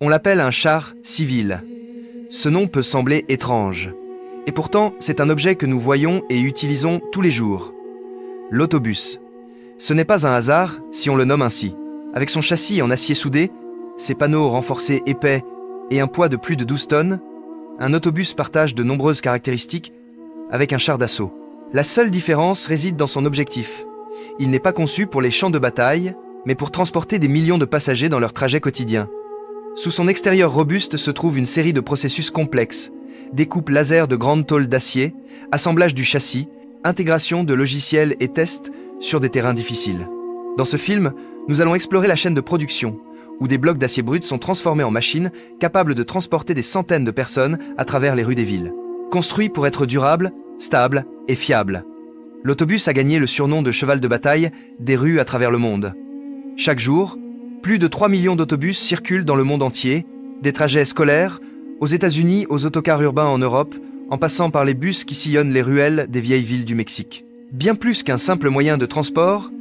On l'appelle un char civil. Ce nom peut sembler étrange. Et pourtant, c'est un objet que nous voyons et utilisons tous les jours. L'autobus. Ce n'est pas un hasard si on le nomme ainsi. Avec son châssis en acier soudé, ses panneaux renforcés épais et un poids de plus de 12 tonnes, un autobus partage de nombreuses caractéristiques avec un char d'assaut. La seule différence réside dans son objectif. Il n'est pas conçu pour les champs de bataille, mais pour transporter des millions de passagers dans leur trajet quotidien. Sous son extérieur robuste se trouve une série de processus complexes, découpe laser de grandes tôles d'acier, assemblage du châssis, intégration de logiciels et tests sur des terrains difficiles. Dans ce film, nous allons explorer la chaîne de production, où des blocs d'acier brut sont transformés en machines capables de transporter des centaines de personnes à travers les rues des villes. Construit pour être durable, stable et fiable, l'autobus a gagné le surnom de cheval de bataille des rues à travers le monde. Chaque jour, plus de 3 millions d'autobus circulent dans le monde entier, des trajets scolaires, aux États-Unis, aux autocars urbains en Europe, en passant par les bus qui sillonnent les ruelles des vieilles villes du Mexique. Bien plus qu'un simple moyen de transport,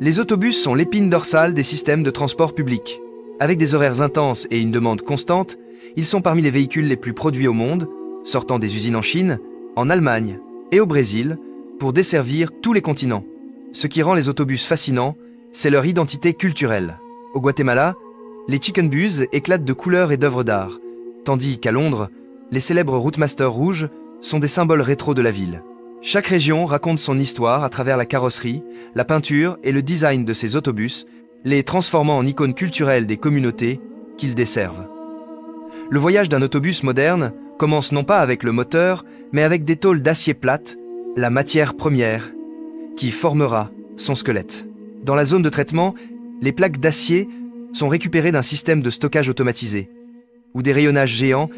les autobus sont l'épine dorsale des systèmes de transport public. Avec des horaires intenses et une demande constante, ils sont parmi les véhicules les plus produits au monde, sortant des usines en Chine, en Allemagne et au Brésil, pour desservir tous les continents. Ce qui rend les autobus fascinants, c'est leur identité culturelle. Au Guatemala, les chicken bus éclatent de couleurs et d'œuvres d'art, tandis qu'à Londres, les célèbres Routemaster rouges sont des symboles rétro de la ville. Chaque région raconte son histoire à travers la carrosserie, la peinture et le design de ses autobus, les transformant en icônes culturelles des communautés qu'ils desservent. Le voyage d'un autobus moderne commence non pas avec le moteur, mais avec des tôles d'acier plate, la matière première, qui formera son squelette. Dans la zone de traitement, les plaques d'acier sont récupérées d'un système de stockage automatisé, où des rayonnages géants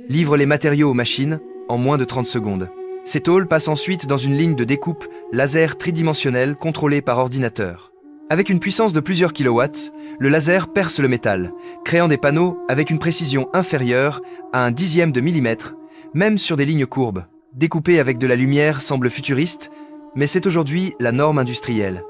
livrent les matériaux aux machines en moins de 30 secondes. Ces tôles passent ensuite dans une ligne de découpe laser tridimensionnelle contrôlée par ordinateur. Avec une puissance de plusieurs kilowatts, le laser perce le métal, créant des panneaux avec une précision inférieure à un dixième de millimètre, même sur des lignes courbes. Découper avec de la lumière semble futuriste, mais c'est aujourd'hui la norme industrielle.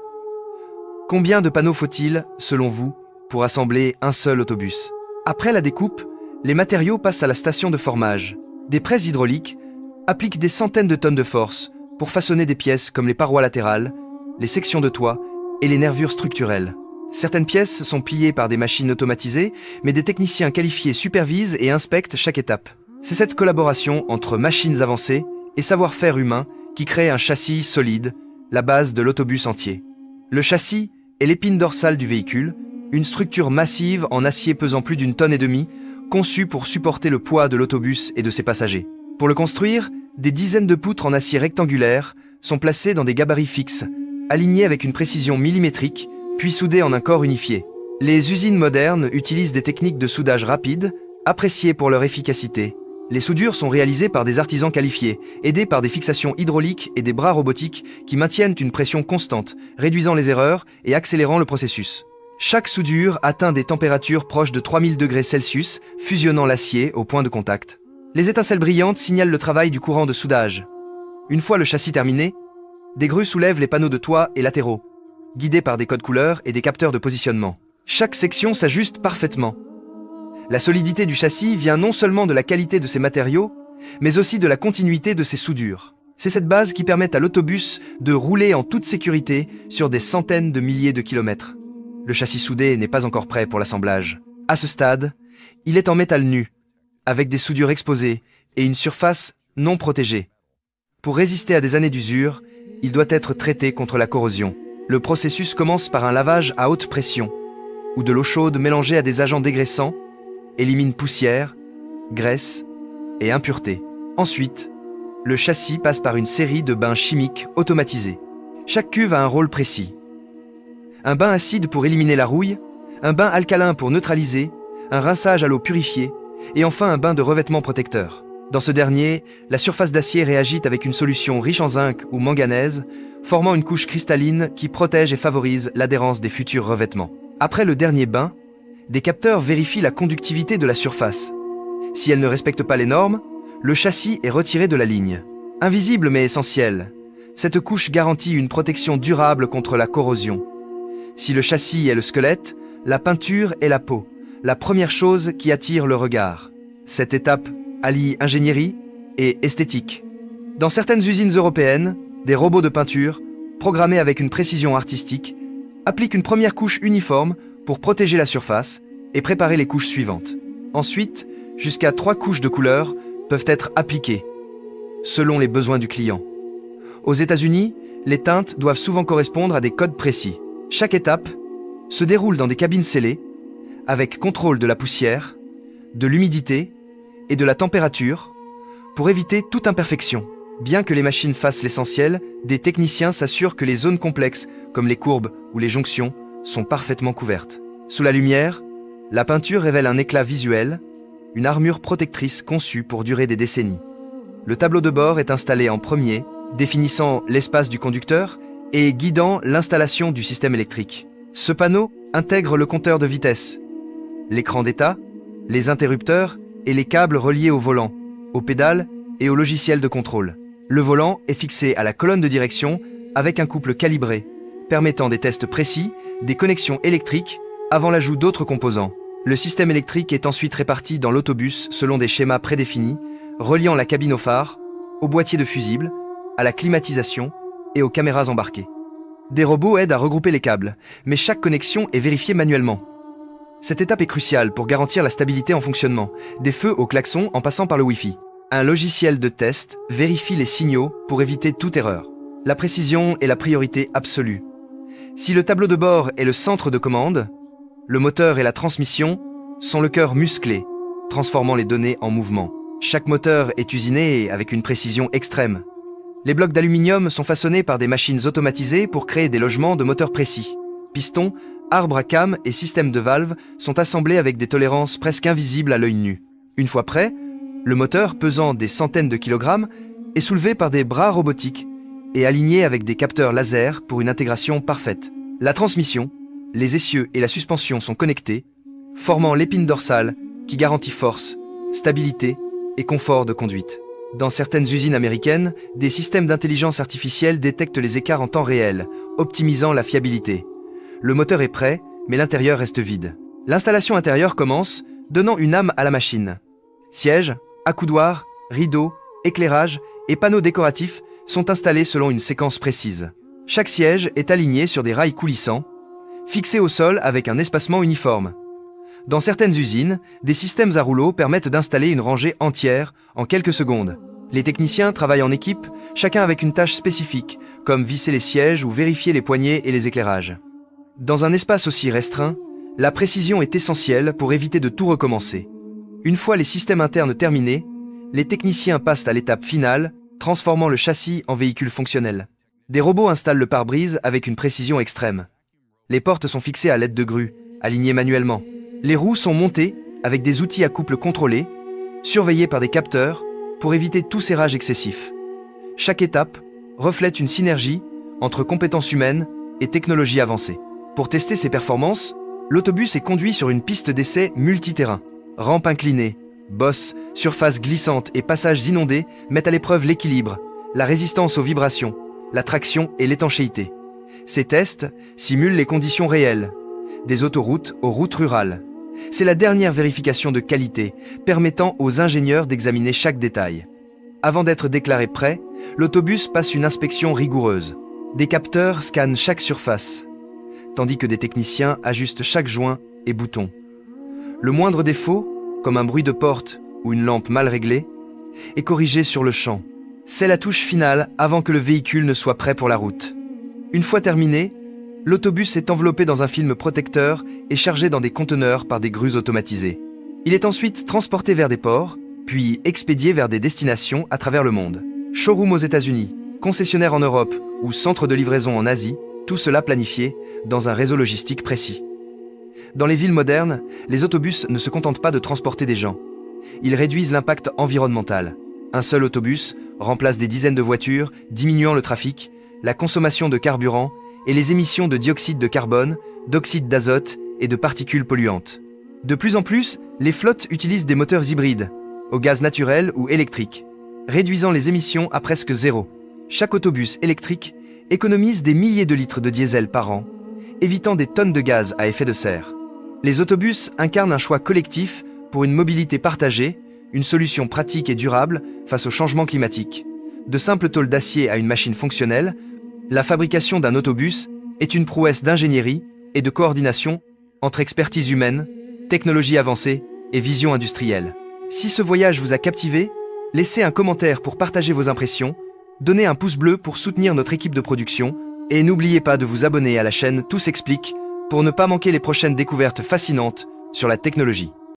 Combien de panneaux faut-il, selon vous, pour assembler un seul autobus? Après la découpe, les matériaux passent à la station de formage. Des presses hydrauliques appliquent des centaines de tonnes de force pour façonner des pièces comme les parois latérales, les sections de toit et les nervures structurelles. Certaines pièces sont pliées par des machines automatisées, mais des techniciens qualifiés supervisent et inspectent chaque étape. C'est cette collaboration entre machines avancées et savoir-faire humain qui crée un châssis solide, la base de l'autobus entier. Le châssis est l'épine dorsale du véhicule, une structure massive en acier pesant plus d'1,5 tonne, conçue pour supporter le poids de l'autobus et de ses passagers. Pour le construire, des dizaines de poutres en acier rectangulaire sont placées dans des gabarits fixes, alignées avec une précision millimétrique, puis soudées en un corps unifié. Les usines modernes utilisent des techniques de soudage rapide, appréciées pour leur efficacité. Les soudures sont réalisées par des artisans qualifiés, aidés par des fixations hydrauliques et des bras robotiques qui maintiennent une pression constante, réduisant les erreurs et accélérant le processus. Chaque soudure atteint des températures proches de 3000 degrés Celsius, fusionnant l'acier au point de contact. Les étincelles brillantes signalent le travail du courant de soudage. Une fois le châssis terminé, des grues soulèvent les panneaux de toit et latéraux, guidés par des codes couleurs et des capteurs de positionnement. Chaque section s'ajuste parfaitement. La solidité du châssis vient non seulement de la qualité de ses matériaux, mais aussi de la continuité de ses soudures. C'est cette base qui permet à l'autobus de rouler en toute sécurité sur des centaines de milliers de kilomètres. Le châssis soudé n'est pas encore prêt pour l'assemblage. À ce stade, il est en métal nu, avec des soudures exposées et une surface non protégée. Pour résister à des années d'usure, il doit être traité contre la corrosion. Le processus commence par un lavage à haute pression, où de l'eau chaude mélangée à des agents dégraissants élimine poussière, graisse et impuretés. Ensuite, le châssis passe par une série de bains chimiques automatisés. Chaque cuve a un rôle précis. Un bain acide pour éliminer la rouille, un bain alcalin pour neutraliser, un rinçage à l'eau purifiée, et enfin un bain de revêtement protecteur. Dans ce dernier, la surface d'acier réagit avec une solution riche en zinc ou manganèse, formant une couche cristalline qui protège et favorise l'adhérence des futurs revêtements. Après le dernier bain, des capteurs vérifient la conductivité de la surface. Si elle ne respecte pas les normes, le châssis est retiré de la ligne. Invisible mais essentielle, cette couche garantit une protection durable contre la corrosion. Si le châssis est le squelette, la peinture est la peau, la première chose qui attire le regard. Cette étape allie ingénierie et esthétique. Dans certaines usines européennes, des robots de peinture, programmés avec une précision artistique, appliquent une première couche uniforme pour protéger la surface et préparer les couches suivantes. Ensuite, jusqu'à 3 couches de couleurs peuvent être appliquées, selon les besoins du client. Aux États-Unis, les teintes doivent souvent correspondre à des codes précis. Chaque étape se déroule dans des cabines scellées, avec contrôle de la poussière, de l'humidité et de la température, pour éviter toute imperfection. Bien que les machines fassent l'essentiel, des techniciens s'assurent que les zones complexes, comme les courbes ou les jonctions, sont parfaitement couvertes. Sous la lumière, la peinture révèle un éclat visuel, une armure protectrice conçue pour durer des décennies. Le tableau de bord est installé en premier, définissant l'espace du conducteur et guidant l'installation du système électrique. Ce panneau intègre le compteur de vitesse, l'écran d'état, les interrupteurs et les câbles reliés au volant, aux pédales et au logiciel de contrôle. Le volant est fixé à la colonne de direction avec un couple calibré, permettant des tests précis, des connexions électriques avant l'ajout d'autres composants. Le système électrique est ensuite réparti dans l'autobus selon des schémas prédéfinis, reliant la cabine au phare, au boîtier de fusible, à la climatisation et aux caméras embarquées. Des robots aident à regrouper les câbles, mais chaque connexion est vérifiée manuellement. Cette étape est cruciale pour garantir la stabilité en fonctionnement, des feux au klaxon en passant par le Wi-Fi. Un logiciel de test vérifie les signaux pour éviter toute erreur. La précision est la priorité absolue. Si le tableau de bord est le centre de commande, le moteur et la transmission sont le cœur musclé, transformant les données en mouvement. Chaque moteur est usiné avec une précision extrême. Les blocs d'aluminium sont façonnés par des machines automatisées pour créer des logements de moteurs précis. Pistons, arbres à cames et systèmes de valves sont assemblés avec des tolérances presque invisibles à l'œil nu. Une fois prêt, le moteur, pesant des centaines de kilogrammes, est soulevé par des bras robotiques et aligné avec des capteurs laser pour une intégration parfaite. La transmission, les essieux et la suspension sont connectés, formant l'épine dorsale qui garantit force, stabilité et confort de conduite. Dans certaines usines américaines, des systèmes d'intelligence artificielle détectent les écarts en temps réel, optimisant la fiabilité. Le moteur est prêt, mais l'intérieur reste vide. L'installation intérieure commence, donnant une âme à la machine. Sièges, accoudoirs, rideaux, éclairage et panneaux décoratifs sont installés selon une séquence précise. Chaque siège est aligné sur des rails coulissants, fixés au sol avec un espacement uniforme. Dans certaines usines, des systèmes à rouleaux permettent d'installer une rangée entière en quelques secondes. Les techniciens travaillent en équipe, chacun avec une tâche spécifique, comme visser les sièges ou vérifier les poignées et les éclairages. Dans un espace aussi restreint, la précision est essentielle pour éviter de tout recommencer. Une fois les systèmes internes terminés, les techniciens passent à l'étape finale, transformant le châssis en véhicule fonctionnel. Des robots installent le pare-brise avec une précision extrême. Les portes sont fixées à l'aide de grues, alignées manuellement. Les roues sont montées avec des outils à couple contrôlés, surveillés par des capteurs pour éviter tout serrage excessif. Chaque étape reflète une synergie entre compétences humaines et technologies avancées. Pour tester ses performances, l'autobus est conduit sur une piste d'essai multiterrain. Rampes inclinées, bosses, surfaces glissantes et passages inondés mettent à l'épreuve l'équilibre, la résistance aux vibrations, la traction et l'étanchéité. Ces tests simulent les conditions réelles, des autoroutes aux routes rurales. C'est la dernière vérification de qualité, permettant aux ingénieurs d'examiner chaque détail. Avant d'être déclaré prêt, l'autobus passe une inspection rigoureuse. Des capteurs scannent chaque surface, tandis que des techniciens ajustent chaque joint et bouton. Le moindre défaut, comme un bruit de porte ou une lampe mal réglée, est corrigé sur le champ. C'est la touche finale avant que le véhicule ne soit prêt pour la route. Une fois terminé, l'autobus est enveloppé dans un film protecteur et chargé dans des conteneurs par des grues automatisées. Il est ensuite transporté vers des ports, puis expédié vers des destinations à travers le monde. Showroom aux États-Unis, concessionnaire en Europe ou centre de livraison en Asie, tout cela planifié dans un réseau logistique précis. Dans les villes modernes, les autobus ne se contentent pas de transporter des gens. Ils réduisent l'impact environnemental. Un seul autobus remplace des dizaines de voitures, diminuant le trafic, la consommation de carburant et les émissions de dioxyde de carbone, d'oxyde d'azote et de particules polluantes. De plus en plus, les flottes utilisent des moteurs hybrides, au gaz naturel ou électrique, réduisant les émissions à presque zéro. Chaque autobus électrique économise des milliers de litres de diesel par an, évitant des tonnes de gaz à effet de serre. Les autobus incarnent un choix collectif pour une mobilité partagée, une solution pratique et durable face au changement climatique. De simples tôles d'acier à une machine fonctionnelle, la fabrication d'un autobus est une prouesse d'ingénierie et de coordination entre expertise humaine, technologie avancée et vision industrielle. Si ce voyage vous a captivé, laissez un commentaire pour partager vos impressions, donnez un pouce bleu pour soutenir notre équipe de production et n'oubliez pas de vous abonner à la chaîne Tout s'explique pour ne pas manquer les prochaines découvertes fascinantes sur la technologie.